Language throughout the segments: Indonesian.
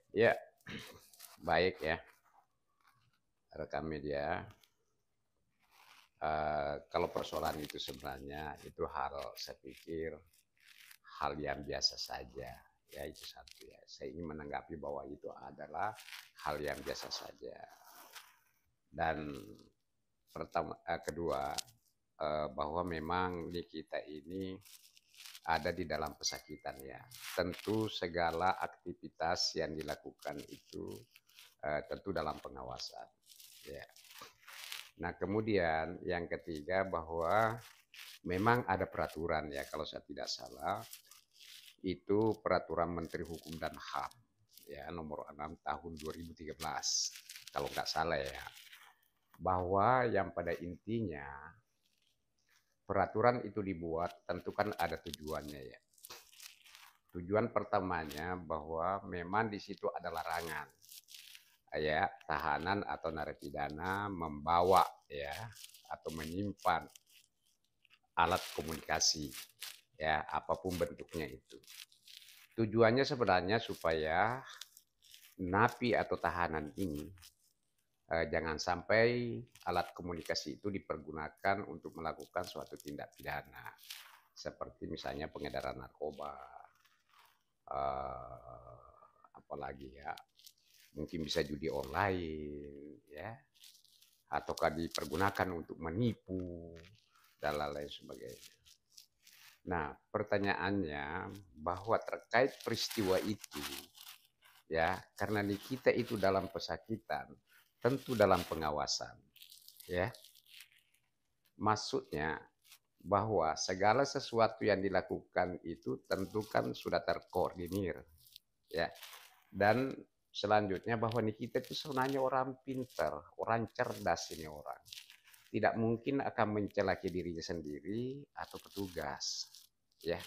Ya, baik ya, rekam media. Kalau persoalan itu sebenarnya itu hal, saya pikir hal yang biasa saja. Ya itu satu ya. Saya ingin menanggapi bahwa itu adalah hal yang biasa saja. Dan kedua, bahwa memang di kita ini ada di dalam pesakitan ya. Tentu segala aktivitas yang dilakukan itu tentu dalam pengawasan. Ya. Nah, kemudian yang ketiga bahwa memang ada peraturan ya kalau saya tidak salah, itu peraturan Menteri Hukum dan HAM ya nomor 6 tahun 2013 kalau nggak salah ya, bahwa yang pada intinya peraturan itu dibuat tentu kan ada tujuannya ya. Tujuan pertamanya bahwa memang di situ ada larangan ya tahanan atau narapidana membawa ya atau menyimpan alat komunikasi ya apapun bentuknya itu. Tujuannya sebenarnya supaya napi atau tahanan ini jangan sampai alat komunikasi itu dipergunakan untuk melakukan suatu tindak pidana seperti misalnya pengedaran narkoba, apalagi ya mungkin bisa judi online ya ataukah dipergunakan untuk menipu dan lain-lain sebagainya. Nah, pertanyaannya bahwa terkait peristiwa itu ya karena di kita itu dalam pesakitan tentu dalam pengawasan ya, maksudnya bahwa segala sesuatu yang dilakukan itu tentu kan sudah terkoordinir ya, dan selanjutnya bahwa nih kita itu sebenarnya orang pintar, orang cerdas, ini orang tidak mungkin akan mencelaki dirinya sendiri atau petugas ya.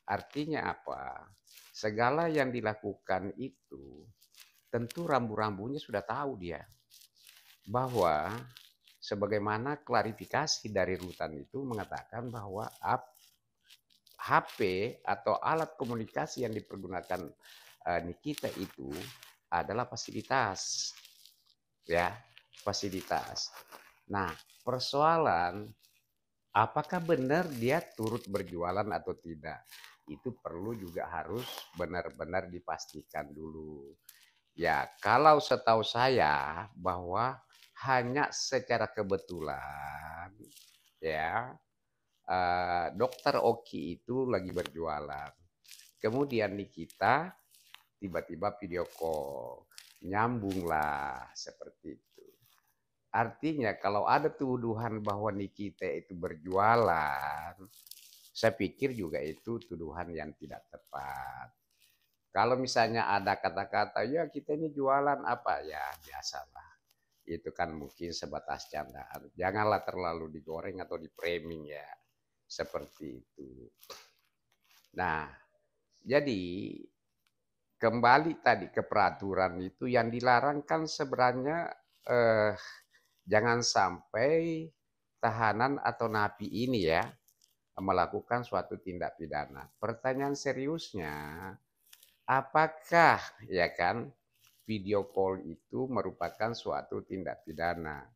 Artinya apa, segala yang dilakukan itu tentu rambu-rambunya sudah tahu dia, bahwa sebagaimana klarifikasi dari rutan itu mengatakan bahwa HP atau alat komunikasi yang dipergunakan Nikita itu adalah fasilitas ya, fasilitas. Nah, persoalan apakah benar dia turut berjualan atau tidak itu perlu juga harus benar-benar dipastikan dulu. Ya, kalau setahu saya bahwa hanya secara kebetulan ya, dokter Oki itu lagi berjualan. Kemudian Nikita tiba-tiba video call, nyambunglah seperti itu. Artinya kalau ada tuduhan bahwa Nikita itu berjualan, saya pikir juga itu tuduhan yang tidak tepat. Kalau misalnya ada kata-kata, ya kita ini jualan apa, ya biasalah. Itu kan mungkin sebatas candaan. Janganlah terlalu digoreng atau di framing ya. Seperti itu. Nah, jadi kembali tadi ke peraturan itu yang dilarang kan sebenarnya jangan sampai tahanan atau napi ini ya melakukan suatu tindak pidana. Pertanyaan seriusnya, apakah ya kan video call itu merupakan suatu tindak pidana?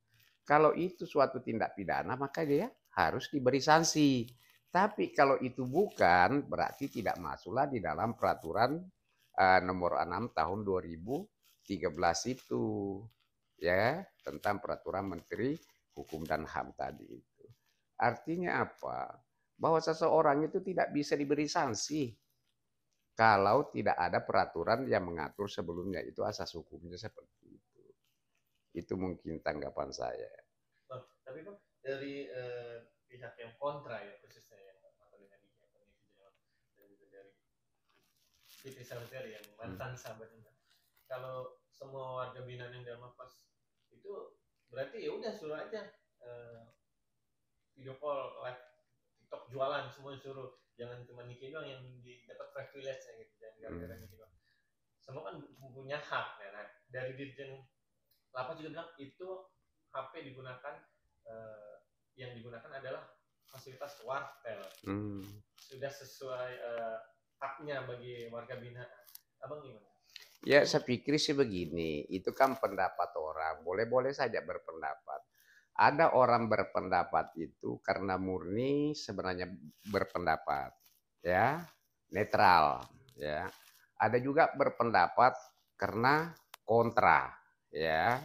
Kalau itu suatu tindak pidana maka dia harus diberi sanksi. Tapi kalau itu bukan berarti tidak masuklah di dalam peraturan nomor 6 tahun 2013 itu ya tentang peraturan Menteri Hukum dan HAM tadi itu. Artinya apa? Bahwa seseorang itu tidak bisa diberi sanksi kalau tidak ada peraturan yang mengatur sebelumnya, itu asas hukumnya seperti itu. Itu mungkin tanggapan saya. Bang, tapi bang dari pihak yang kontra ya khususnya yang apa dengan kondisi dan juga dari Fitri Salseri yang Hmm. mantan sahabatnya. Kalau semua warga binaan yang dalam lapas itu berarti ya udah suruh aja eh, video call, live TikTok, jualan semua suruh, jangan cuma Niki doang yang dapat privilege gitu, jangan Hmm. gara-gara Niki doang. Semua kan punya hak ya. Nah, dari Dirjen Lapas juga bilang itu HP digunakan yang digunakan adalah fasilitas wartel. Hmm. Sudah sesuai haknya bagi warga binaan. Abang gimana? Ya, saya pikir sih begini, itu kan pendapat orang, boleh-boleh saja berpendapat. Ada orang berpendapat itu karena murni sebenarnya berpendapat, ya, netral, ya. Ada juga berpendapat karena kontra, ya.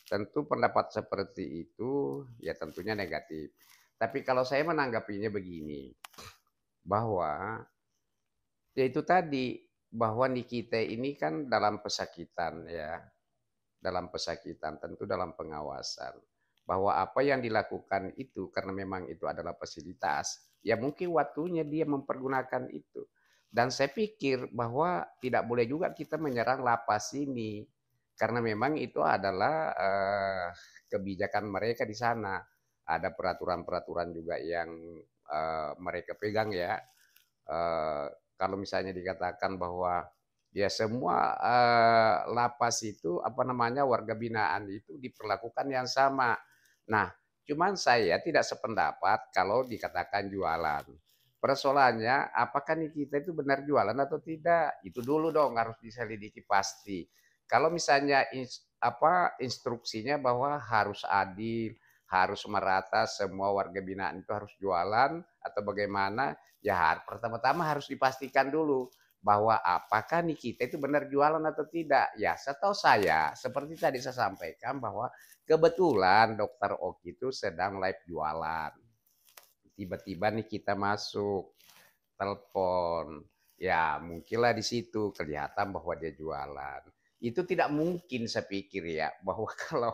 Tentu pendapat seperti itu ya tentunya negatif. Tapi kalau saya menanggapinya begini, bahwa ya itu tadi bahwa Nikita ini kan dalam pesakitan ya, dalam pesakitan tentu dalam pengawasan. Bahwa apa yang dilakukan itu karena memang itu adalah fasilitas, ya mungkin waktunya dia mempergunakan itu. Dan saya pikir bahwa tidak boleh juga kita menyerang lapas ini karena memang itu adalah kebijakan mereka di sana. Ada peraturan-peraturan juga yang mereka pegang ya. Eh, Kalau misalnya dikatakan bahwa ya semua lapas itu apa namanya warga binaan itu diperlakukan yang sama. Nah, cuman saya tidak sependapat kalau dikatakan jualan. Persoalannya apakah nih kita itu benar jualan atau tidak? Itu dulu dong harus diselidiki pasti. Kalau misalnya instruksinya bahwa harus adil, harus merata semua warga binaan itu harus jualan atau bagaimana? Ya pertama-tama harus dipastikan dulu bahwa apakah nih kita itu benar jualan atau tidak. Ya setahu saya seperti tadi saya sampaikan bahwa kebetulan dokter Oki itu sedang live jualan. Tiba-tiba nih kita masuk telepon. Ya mungkinlah di situ kelihatan bahwa dia jualan. Itu tidak mungkin saya pikir ya bahwa kalau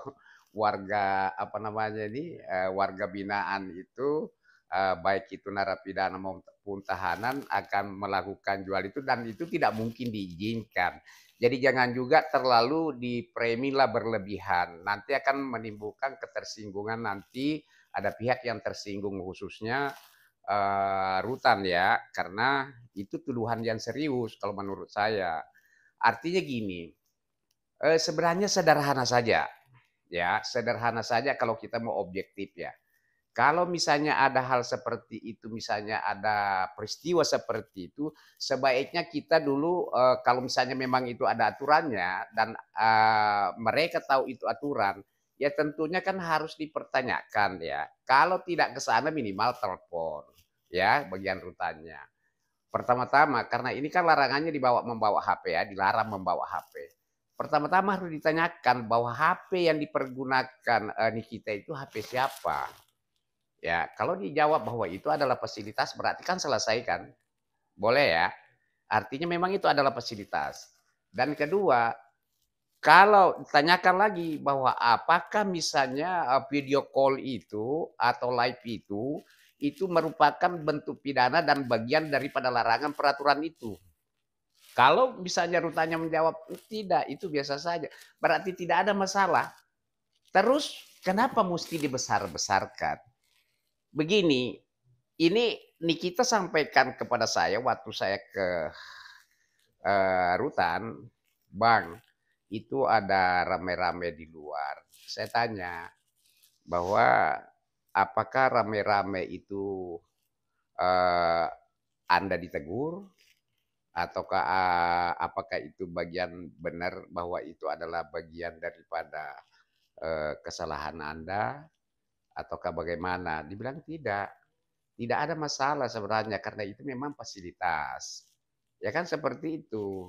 warga apa namanya ini warga binaan itu baik itu narapidana maupun tahanan akan melakukan jual itu dan itu tidak mungkin diizinkan. Jadi jangan juga terlalu dipremilah berlebihan. Nanti akan menimbulkan ketersinggungan nanti ada pihak yang tersinggung khususnya rutan ya karena itu tuduhan yang serius kalau menurut saya. Artinya gini, sebenarnya sederhana saja ya, sederhana saja kalau kita mau objektif ya. Kalau misalnya ada hal seperti itu, misalnya ada peristiwa seperti itu, sebaiknya kita dulu kalau misalnya memang itu ada aturannya dan mereka tahu itu aturan, ya tentunya kan harus dipertanyakan ya. Kalau tidak ke sana minimal telepon ya bagian rutannya. Pertama-tama karena ini kan larangannya dibawa membawa HP ya, dilarang membawa HP. Pertama-tama harus ditanyakan bahwa HP yang dipergunakan Nikita itu HP siapa? Ya, kalau dijawab bahwa itu adalah fasilitas berarti kan selesai kan? Boleh ya. Artinya memang itu adalah fasilitas. Dan kedua, kalau ditanyakan lagi bahwa apakah misalnya video call itu atau live itu merupakan bentuk pidana dan bagian daripada larangan peraturan itu. Kalau misalnya rutanya menjawab tidak, itu biasa saja. Berarti tidak ada masalah. Terus kenapa mesti dibesar-besarkan? Begini, ini Nikita sampaikan kepada saya waktu saya ke rutan, Bang, itu ada rame-rame di luar. Saya tanya bahwa apakah rame-rame itu eh, Anda ditegur ataukah apakah itu bagian benar bahwa itu adalah bagian daripada kesalahan Anda ataukah bagaimana? Dibilang tidak. Tidak ada masalah sebenarnya karena itu memang fasilitas. Ya kan seperti itu.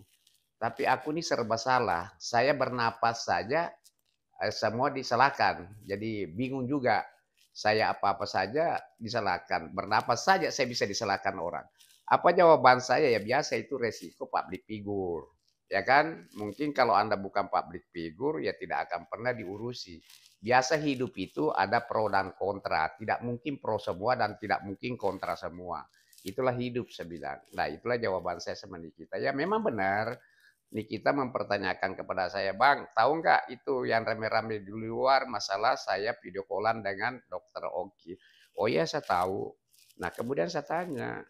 Tapi aku ini serba salah. Saya bernapas saja semua disalahkan. Jadi bingung juga. Saya apa-apa saja disalahkan. Bernapas saja saya bisa disalahkan orang. Apa jawaban saya? Ya biasa itu resiko public figure. Ya kan? Mungkin kalau Anda bukan public figure ya tidak akan pernah diurusi. Biasa hidup itu ada pro dan kontra. Tidak mungkin pro semua dan tidak mungkin kontra semua. Itulah hidup saya bilang. Nah itulah jawaban saya sama Nikita. Ya memang benar Nikita mempertanyakan kepada saya, Bang, tahu nggak itu yang rame-rame di luar masalah saya video callan dengan dokter Oki. Oh iya saya tahu. Nah kemudian saya tanya,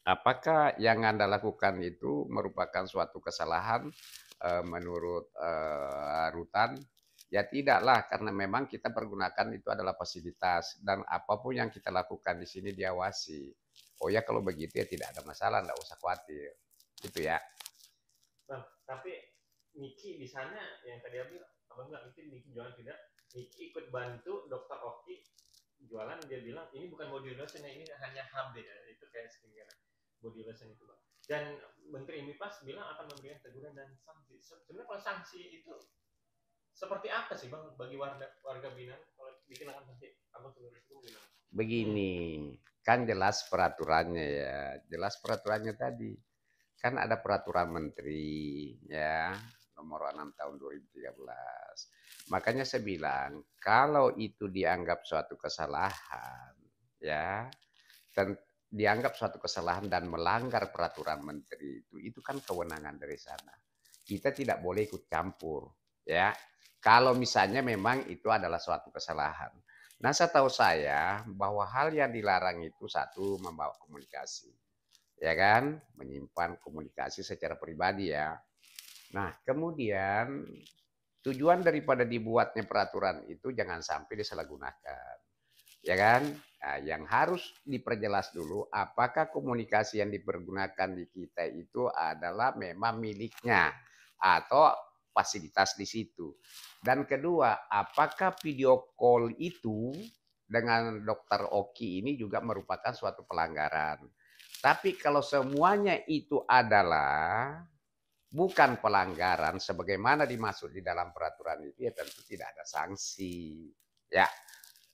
apakah yang Anda lakukan itu merupakan suatu kesalahan menurut rutan? Ya tidaklah, karena memang kita pergunakan itu adalah fasilitas dan apapun yang kita lakukan di sini diawasi. Oh ya kalau begitu ya tidak ada masalah, enggak usah khawatir. Gitu ya. Nah, Tapi Niki di sana yang tadi abang bilang itu Niki jualan tidak, Niki ikut bantu dokter Oki jualan, dia bilang ini bukan body lotion, ini hanya HB ya, itu kayak skincare body lotion itu bang. Dan Menteri Mipas bilang akan memberikan teguran dan sanksi. Sebenarnya kalau sanksi itu seperti apa sih bang bagi warga binaan kalau dikenakan sanksi abang sebenarnya itu gimana? Begini, kan jelas peraturannya ya, jelas peraturannya tadi. Kan ada peraturan menteri ya, nomor 6 tahun 2013. Makanya saya bilang, kalau itu dianggap suatu kesalahan, ya, dan dianggap suatu kesalahan dan melanggar peraturan menteri itu kan kewenangan dari sana. Kita tidak boleh ikut campur, ya. Kalau misalnya memang itu adalah suatu kesalahan. Nah, setahu saya bahwa hal yang dilarang itu satu membawa komunikasi, ya kan, menyimpan komunikasi secara pribadi ya. Nah, kemudian tujuan daripada dibuatnya peraturan itu jangan sampai disalahgunakan, ya kan. Nah, yang harus diperjelas dulu apakah komunikasi yang dipergunakan di kita itu adalah memang miliknya atau fasilitas di situ. Dan kedua, apakah video call itu dengan dokter Oki ini juga merupakan suatu pelanggaran. Tapi kalau semuanya itu adalah bukan pelanggaran sebagaimana dimaksud di dalam peraturan itu, ya tentu tidak ada sanksi. Ya,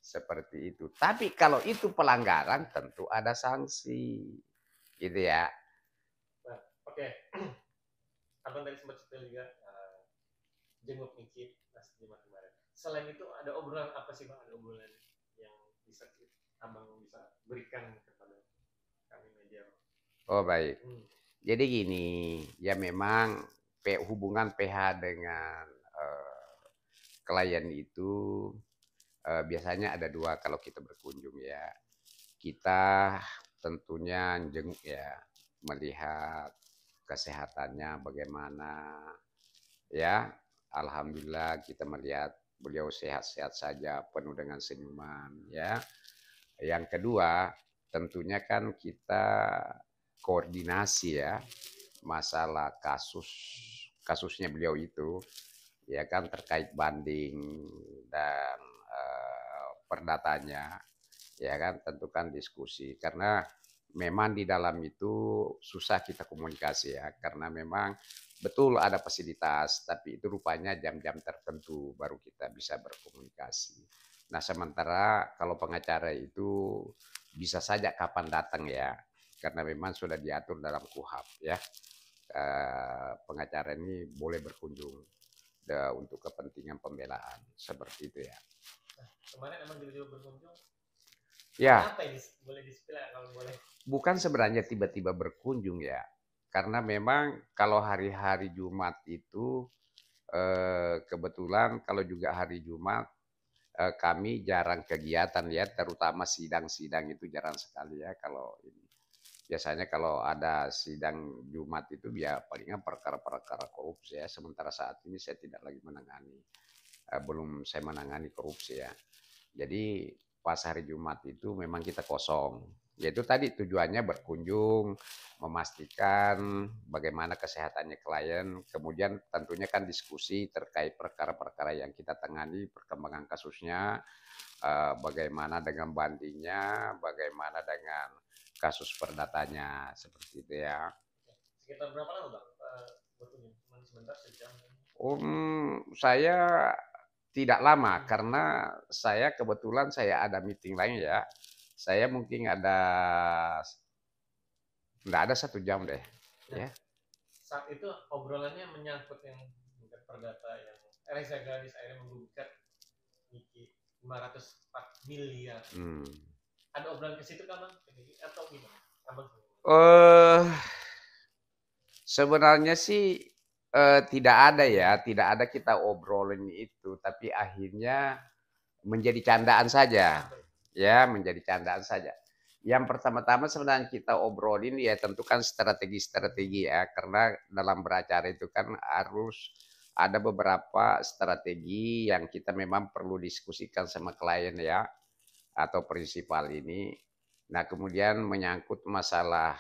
seperti itu. Tapi kalau itu pelanggaran tentu ada sanksi. Gitu ya. Nah, oke. Abang tadi sempat cerita juga jenguk Niki pas Jumat kemarin. Selain itu ada obrolan apa sih bang? Ada obrolan yang bisa abang bisa berikan kepada kami media? Oh baik. Jadi gini, ya memang hubungan PH dengan klien itu biasanya ada dua kalau kita berkunjung ya. Kita tentunya jenguk ya, melihat kesehatannya bagaimana ya. Alhamdulillah kita melihat beliau sehat-sehat saja, penuh dengan senyuman ya. Yang kedua, tentunya kan kita koordinasi ya, masalah kasusnya beliau itu ya kan, terkait banding dan perdatanya ya kan, tentu kan diskusi karena memang di dalam itu susah kita komunikasi ya, karena memang betul ada fasilitas tapi itu rupanya jam-jam tertentu baru kita bisa berkomunikasi. Nah, sementara kalau pengacara itu bisa saja kapan datang ya, karena memang sudah diatur dalam KUHAP ya. Pengacara ini boleh berkunjung untuk kepentingan pembelaan seperti itu ya. Nah, kemarin emang tiba-tiba berkunjung. Ya. Apa ini boleh di-spill kalau boleh? Bukan sebenarnya tiba-tiba berkunjung ya, karena memang kalau hari-hari Jumat itu kebetulan kalau juga hari Jumat kami jarang kegiatan ya, terutama sidang-sidang itu jarang sekali ya. Kalau ini biasanya kalau ada sidang Jumat itu ya palingan perkara-perkara korupsi ya. Sementara saat ini saya tidak lagi menangani, belum saya menangani korupsi ya. Jadi pas hari Jumat itu memang kita kosong. Yaitu tadi tujuannya berkunjung, memastikan bagaimana kesehatannya klien, kemudian tentunya kan diskusi terkait perkara-perkara yang kita tangani, perkembangan kasusnya, bagaimana dengan bandingnya, bagaimana dengan kasus perdatanya, seperti itu ya. Sekitar berapa lama bang berkunjung? Cuma sebentar, sejam? Saya tidak lama karena saya kebetulan saya ada meeting lain ya. Saya mungkin nggak ada 1 jam deh. Nah, Ya. saat itu obrolannya menyangkut yang perdata yang Reza Gadis akhirnya menggugat Niki 504 miliar. Ada obrolan ke situ kan bang? Atau gimana? Abang? Sebenarnya sih tidak ada ya, tidak ada kita obrolin itu, tapi akhirnya menjadi candaan saja. Ya, menjadi candaan saja. Yang pertama-tama sebenarnya kita obrolin ya tentu kan strategi-strategi ya, karena dalam beracara itu kan harus ada beberapa strategi yang kita memang perlu diskusikan sama klien ya, atau prinsipal ini. Nah, kemudian menyangkut masalah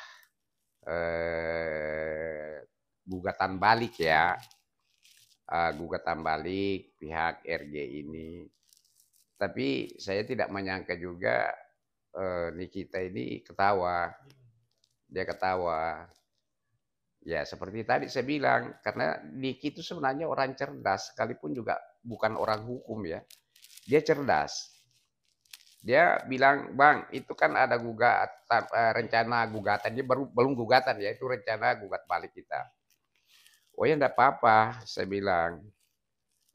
gugatan balik ya, gugatan balik pihak RG ini. Tapi saya tidak menyangka juga Nikita ini ketawa, dia ketawa. Ya seperti tadi saya bilang, karena Niki itu sebenarnya orang cerdas, sekalipun juga bukan orang hukum ya. Dia cerdas. Dia bilang, Bang, itu kan ada gugatan, rencana gugatan. Dia belum gugatan ya, itu rencana gugat balik kita. Oh ya enggak apa-apa, saya bilang.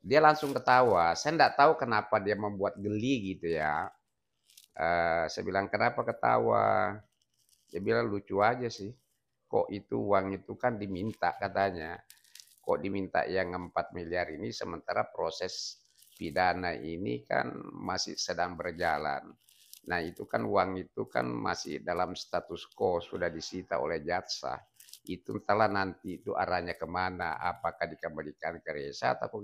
Dia langsung ketawa. Saya enggak tahu kenapa dia membuat geli gitu ya. Saya bilang, kenapa ketawa? Dia bilang, lucu aja sih. Kok itu uang itu kan diminta katanya. Kok diminta yang 4 miliar ini sementara proses pidana ini kan masih sedang berjalan. Nah itu kan uang itu kan masih dalam status quo, sudah disita oleh jaksa. Itu entahlah nanti itu arahnya kemana, apakah dikembalikan ke Reza atau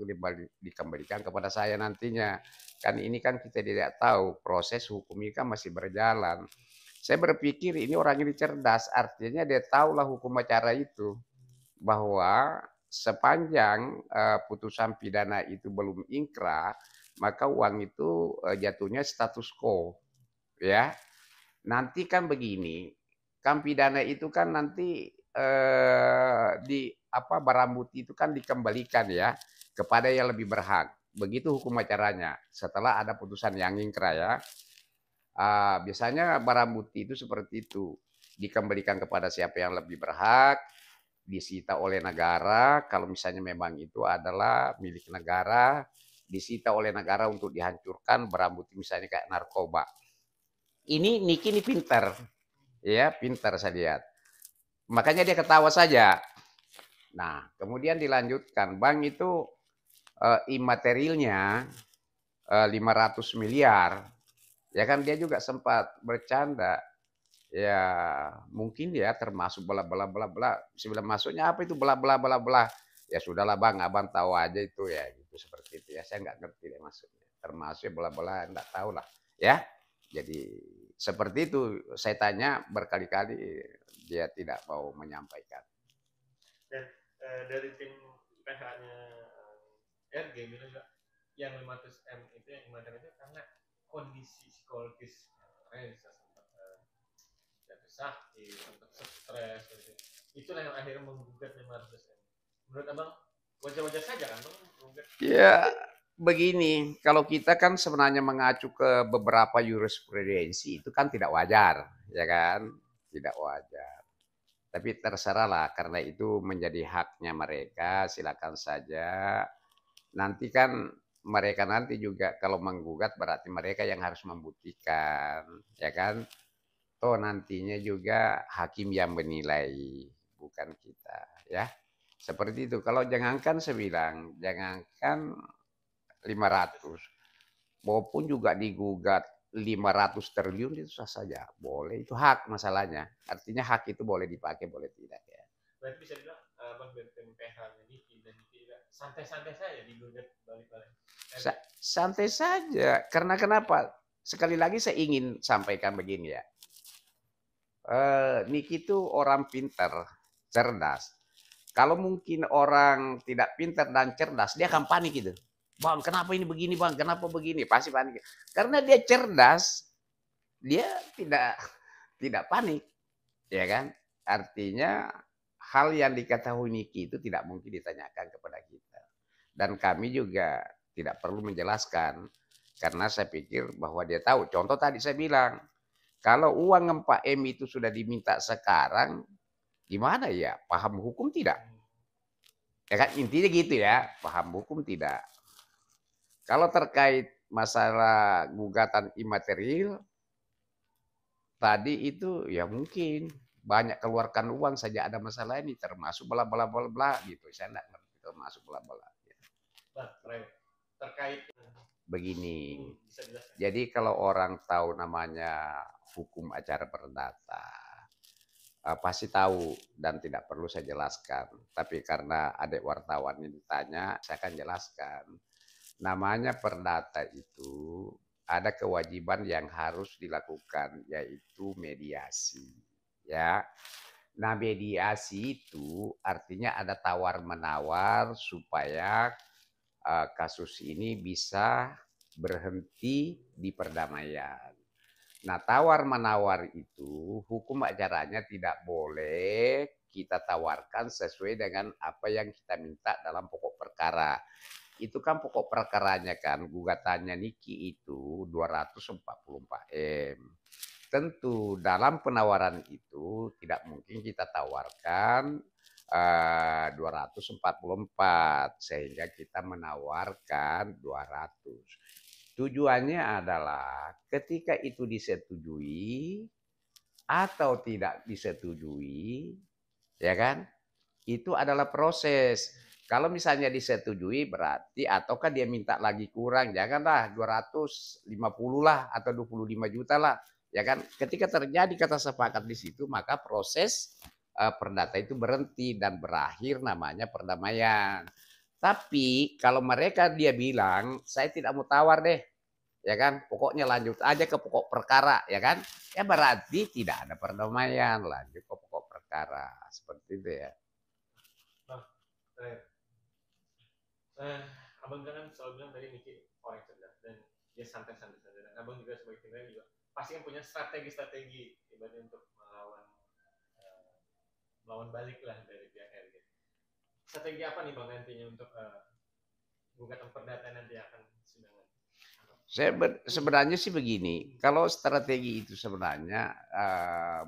dikembalikan kepada saya nantinya. Kan ini kan kita tidak tahu, proses hukum ini kan masih berjalan. Saya berpikir ini orang ini cerdas, artinya dia tahulah hukum acara itu. Bahwa sepanjang putusan pidana itu belum ingkrah, maka uang itu jatuhnya status quo. Ya, nanti kan begini, kan pidana itu kan nanti di apa barang bukti itu kan dikembalikan ya kepada yang lebih berhak. Begitu hukum acaranya. Setelah ada putusan yang ingkrah ya. Biasanya barang bukti itu seperti itu, dikembalikan kepada siapa yang lebih berhak, disita oleh negara. Kalau misalnya memang itu adalah milik negara, disita oleh negara untuk dihancurkan barang bukti misalnya kayak narkoba. Ini Niki ini pintar, ya pintar saya lihat. Makanya dia ketawa saja. Nah, kemudian dilanjutkan, Bang itu imaterialnya 500 miliar. Ya kan dia juga sempat bercanda. Ya, mungkin dia termasuk bla bla bla bla. Sebelum masuknya apa itu bla bla bla bla. Ya sudahlah Bang, Abang tahu aja itu ya gitu seperti itu ya. Saya nggak ngerti deh maksudnya. Termasuk bla bla enggak tahu lah ya. Jadi seperti itu saya tanya berkali-kali dia tidak mau menyampaikan. Dan dari tim PH-nya RG bilang juga yang 500 M itu yang imater itu karena kondisi psikologis Reza sempat jatuh sakit, sempat stres gitu. Itulah yang akhirnya menggugat 500 M. Menurut abang wajar-wajar saja kan bang menggugat? Ya begini, kalau kita kan sebenarnya mengacu ke beberapa jurisprudensi itu kan tidak wajar, ya kan? Tidak wajar. Tapi terserahlah karena itu menjadi haknya mereka, silakan saja. Nanti kan mereka nanti juga kalau menggugat berarti mereka yang harus membuktikan, ya kan? Toh nantinya juga hakim yang menilai, bukan kita, ya. Seperti itu. Kalau jangankan saya bilang, jangankan 500, maupun juga digugat 500 triliun itu sah saja, boleh. Itu hak masalahnya. Artinya hak itu boleh dipakai, boleh tidak ya. Berarti bisa bilang abang dari tim PH Niki dan Niki juga santai-santai saja digugat balik-balik. Santai saja. Karena kenapa? Sekali lagi saya ingin sampaikan begini ya. Niki itu orang pintar, cerdas. Kalau mungkin orang tidak pintar dan cerdas, dia akan panik gitu. Bang, kenapa ini begini bang? Kenapa begini? Pasti panik. Karena dia cerdas, dia tidak panik, ya kan? Artinya hal yang diketahui Niki itu tidak mungkin ditanyakan kepada kita. Dan kami juga tidak perlu menjelaskan karena saya pikir bahwa dia tahu. Contoh tadi saya bilang, kalau uang 4 M itu sudah diminta sekarang, gimana ya? Paham hukum tidak? Ya kan intinya gitu ya, paham hukum tidak. Kalau terkait masalah gugatan imaterial, tadi itu ya mungkin banyak keluarkan uang saja ada masalah ini termasuk bla bla bla bla gitu. Saya enggak ngerti termasuk bla bla. Nah, terkait begini. Jadi kalau orang tahu namanya hukum acara perdata, pasti tahu dan tidak perlu saya jelaskan. Tapi karena adik wartawan ini ditanya, saya akan jelaskan. Namanya perdata itu ada kewajiban yang harus dilakukan yaitu mediasi, ya. Nah, mediasi itu artinya ada tawar-menawar supaya kasus ini bisa berhenti di perdamaian. Nah, tawar-menawar itu hukum acaranya tidak boleh kita tawarkan sesuai dengan apa yang kita minta dalam pokok perkara. Itu kan pokok perkaranya kan, gugatannya Niki itu 244 M. Tentu dalam penawaran itu tidak mungkin kita tawarkan 244 sehingga kita menawarkan 200. Tujuannya adalah ketika itu disetujui atau tidak disetujui, ya kan? Itu adalah proses. Kalau misalnya disetujui berarti ataukah dia minta lagi kurang, janganlah 250 lah atau 25 juta lah, ya kan? Ketika terjadi kata sepakat di situ, maka proses perdata itu berhenti dan berakhir namanya perdamaian. Tapi kalau mereka dia bilang, saya tidak mau tawar deh, ya kan? Pokoknya lanjut aja ke pokok perkara, ya kan? Ya berarti tidak ada perdamaian, lanjut ke pokok perkara. Seperti itu ya. Bang, abang kan selalu bilang tadi Niki orang cerdas dan dia santai-santai saja. Dan abang juga sebagai tim juga pasti kan punya strategi-strategi ibaratnya untuk melawan balik lah dari pihak RG. Strategi apa nih bang nantinya untuk gugatan perdata nanti akan sidang? Sebenarnya sih begini, kalau strategi itu sebenarnya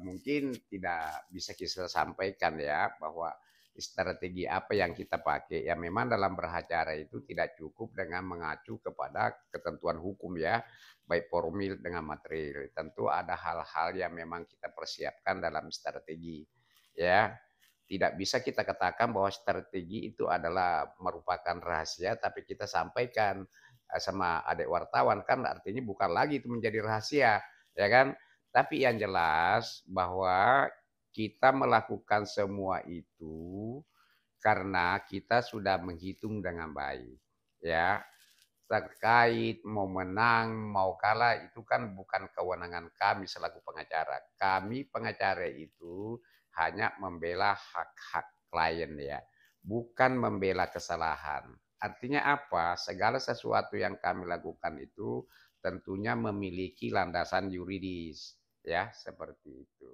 mungkin tidak bisa kita sampaikan ya bahwa strategi apa yang kita pakai. Ya memang dalam beracara itu tidak cukup dengan mengacu kepada ketentuan hukum ya, baik formil dengan material. Tentu ada hal-hal yang memang kita persiapkan dalam strategi ya. Tidak bisa kita katakan bahwa strategi itu adalah merupakan rahasia tapi kita sampaikan sama adik wartawan kan artinya bukan lagi itu menjadi rahasia ya kan, tapi yang jelas bahwa kita melakukan semua itu karena kita sudah menghitung dengan baik ya, terkait mau menang mau kalah itu kan bukan kewenangan kami selaku pengacara. Kami pengacara itu hanya membela hak-hak klien ya, bukan membela kesalahan. Artinya apa? Segala sesuatu yang kami lakukan itu tentunya memiliki landasan yuridis, ya seperti itu.